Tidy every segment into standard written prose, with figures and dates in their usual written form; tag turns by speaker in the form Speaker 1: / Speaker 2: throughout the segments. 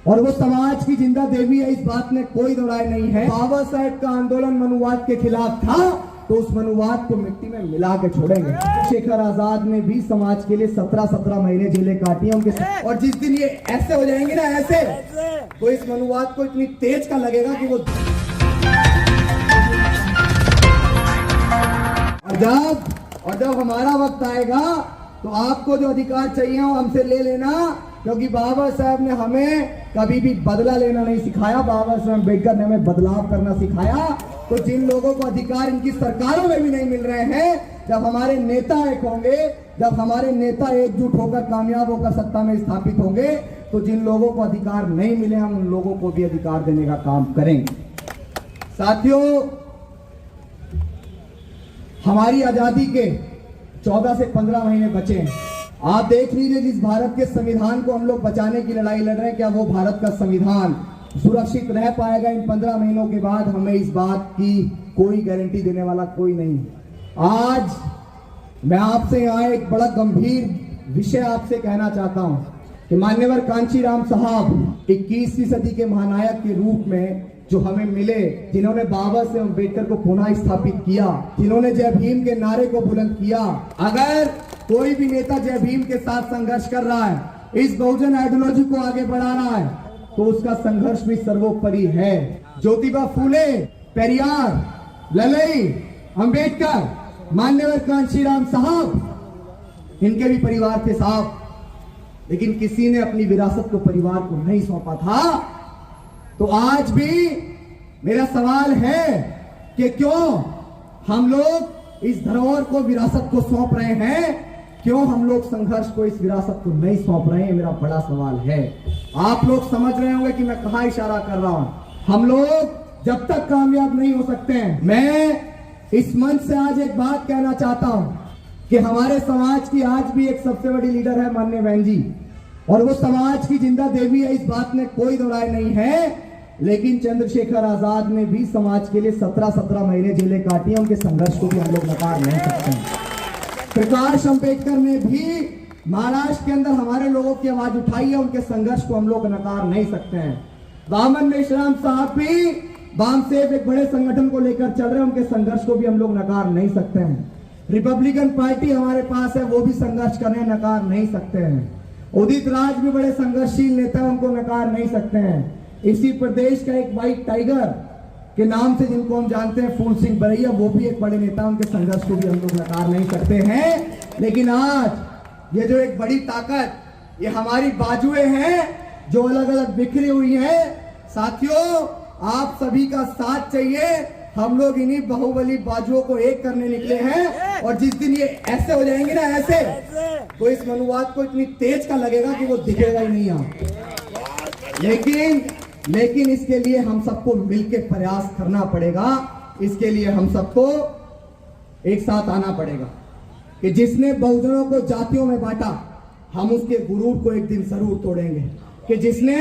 Speaker 1: और वो समाज की जिंदा देवी है, इस बात में कोई दो राय नहीं है। बाबा साहेब का आंदोलन मनुवाद के खिलाफ था, तो उस मनुवाद को मिट्टी में मिला के छोड़ेंगे। शेखर आजाद ने भी समाज के लिए 17-17 महीने जेलें काटी उनके, और जिस दिन ये ऐसे हो जाएंगे ना, ऐसे, तो इस मनुवाद को इतनी तेज का लगेगा कि वो और जब हमारा वक्त आएगा तो आपको जो अधिकार चाहिए वो हमसे ले लेना, क्योंकि बाबा साहब ने हमें कभी भी बदला लेना नहीं सिखाया। बाबा साहब अम्बेडकर ने हमें बदलाव करना सिखाया। तो जिन लोगों को अधिकार इनकी सरकारों में भी नहीं मिल रहे हैं, जब हमारे नेता एक होंगे, जब हमारे नेता एकजुट होकर कामयाब होकर सत्ता में स्थापित होंगे, तो जिन लोगों को अधिकार नहीं मिले हम उन लोगों को भी अधिकार देने का काम करेंगे। साथियों, हमारी आजादी के 14 से 15 महीने बचे हैं। आप देख लीजिए, जिस भारत के संविधान को हम लोग बचाने की लड़ाई लड़ रहे हैं, क्या वो भारत का संविधान सुरक्षित रह पाएगा इन 15 महीनों के बाद? हमें इस बात की कोई गारंटी देने वाला कोई नहीं। आज मैं आपसे यहाँ एक बड़ा गंभीर विषय आपसे कहना चाहता हूँ कि मान्यवर कांशीराम साहब 21वीं सदी के महानायक के रूप में जो हमें मिले, जिन्होंने बाबा साहेब अम्बेडकर को पुनः स्थापित किया, जिन्होंने जय भीम के नारे को बुलंद किया। अगर कोई भी नेता जय भीम के साथ संघर्ष कर रहा है, इस बहुजन आइडियोलॉजी को आगे बढ़ा रहा है, तो उसका संघर्ष भी सर्वोपरि है। ज्योतिबा फूले, पेरियार, ललई, अम्बेडकर, मान्यवर कांशीराम साहब, इनके भी परिवार थे साहब, लेकिन किसी ने अपनी विरासत को परिवार को नहीं सौंपा था। तो आज भी मेरा सवाल है कि क्यों हम लोग इस धरोहर को, विरासत को सौंप रहे हैं? क्यों हम लोग संघर्ष को, इस विरासत को नहीं सौंप रहे हैं? मेरा बड़ा सवाल है। आप लोग समझ रहे होंगे कि मैं कहां इशारा कर रहा हूं। हम लोग जब तक कामयाब नहीं हो सकते हैं, मैं इस मंच से आज एक बात कहना चाहता हूं कि हमारे समाज की आज भी एक सबसे बड़ी लीडर है माननीय बहन जी, और वो समाज की जिंदा देवी है, इस बात में कोई दो राय नहीं है। लेकिन चंद्रशेखर आजाद ने भी समाज के लिए 17-17 महीने जेलें काटी हैं, उनके संघर्ष को भी हम लोग नकार नहीं सकते हैं। प्रकाश अम्बेडकर ने भी महाराष्ट्र के अंदर हमारे लोगों की आवाज उठाई है, उनके संघर्ष को हम लोग नकार नहीं सकते हैं। वामन मेश्राम साहब भी वामसेफ एक बड़े संगठन को लेकर चल रहे हैं, उनके संघर्ष को भी हम लोग नकार नहीं सकते हैं। रिपब्लिकन पार्टी हमारे पास है, वो भी संघर्ष कर रहे हैं, नकार नहीं सकते हैं। उदित राज भी बड़े संघर्षशील नेता हैं, उनको नकार नहीं सकते हैं। इसी प्रदेश का एक व्हाइट टाइगर के नाम से जिनको हम जानते हैं, फूल सिंह बरैया, वो भी एक बड़े नेता, उनके संघर्ष को भी हम लोग नकार नहीं सकते हैं। लेकिन आज ये जो एक बड़ी ताकत, ये हमारी बाजुएं हैं जो अलग अलग बिखरी हुई है। साथियों, आप सभी का साथ चाहिए। हम लोग इन्हीं बाहुबली बाजुओं को एक करने निकले हैं, और जिस दिन ये ऐसे हो जाएंगे ना, ऐसे, तो इस मनुवाद को इतनी तेज का लगेगा कि वो दिखेगा ही नहीं यहाँ। लेकिन इसके लिए हम सबको मिलकर प्रयास करना पड़ेगा। इसके लिए हम सबको एक साथ आना पड़ेगा कि जिसने बहुजनों को जातियों में बांटा, हम उसके गुरूर को एक दिन जरूर तोड़ेंगे। कि जिसने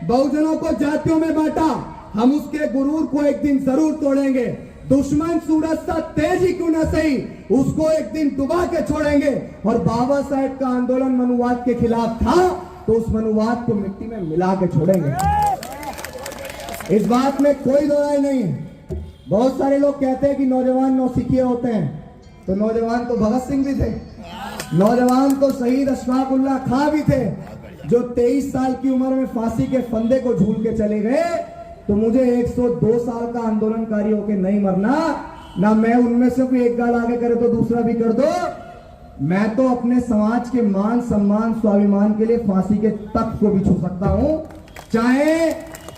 Speaker 1: बहुजनों को जातियों में बांटा, हम उसके गुरूर को एक दिन जरूर तोड़ेंगे। दुश्मन सूरज सा तेज ही क्यों ना सही, उसको एक दिन डुबा के छोड़ेंगे। और बाबा साहेब का आंदोलन मनुवाद के खिलाफ था, तो उस मनुवाद को मिट्टी में मिला के छोड़ेंगे। इस बात में कोई दो राय नहीं है। बहुत सारे लोग कहते हैं कि नौजवान नौसिखिए होते हैं, तो नौजवान तो भगत सिंह भी थे, नौजवान तो शहीद अशफाक उल्लाह खां भी थे, जो 23 साल की उम्र में फांसी के फंदे को झूल के चले गए। तो मुझे 102 साल का आंदोलनकारी होकर नहीं मरना, ना मैं उनमें से कोई एक गाल आगे करे तो दूसरा भी कर दो। मैं तो अपने समाज के मान सम्मान स्वाभिमान के लिए फांसी के तख्त को भी छू सकता हूं।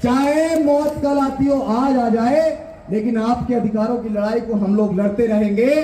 Speaker 1: चाहे मौत कल आती हो, आज आ जाए, लेकिन आपके अधिकारों की लड़ाई को हम लोग लड़ते रहेंगे।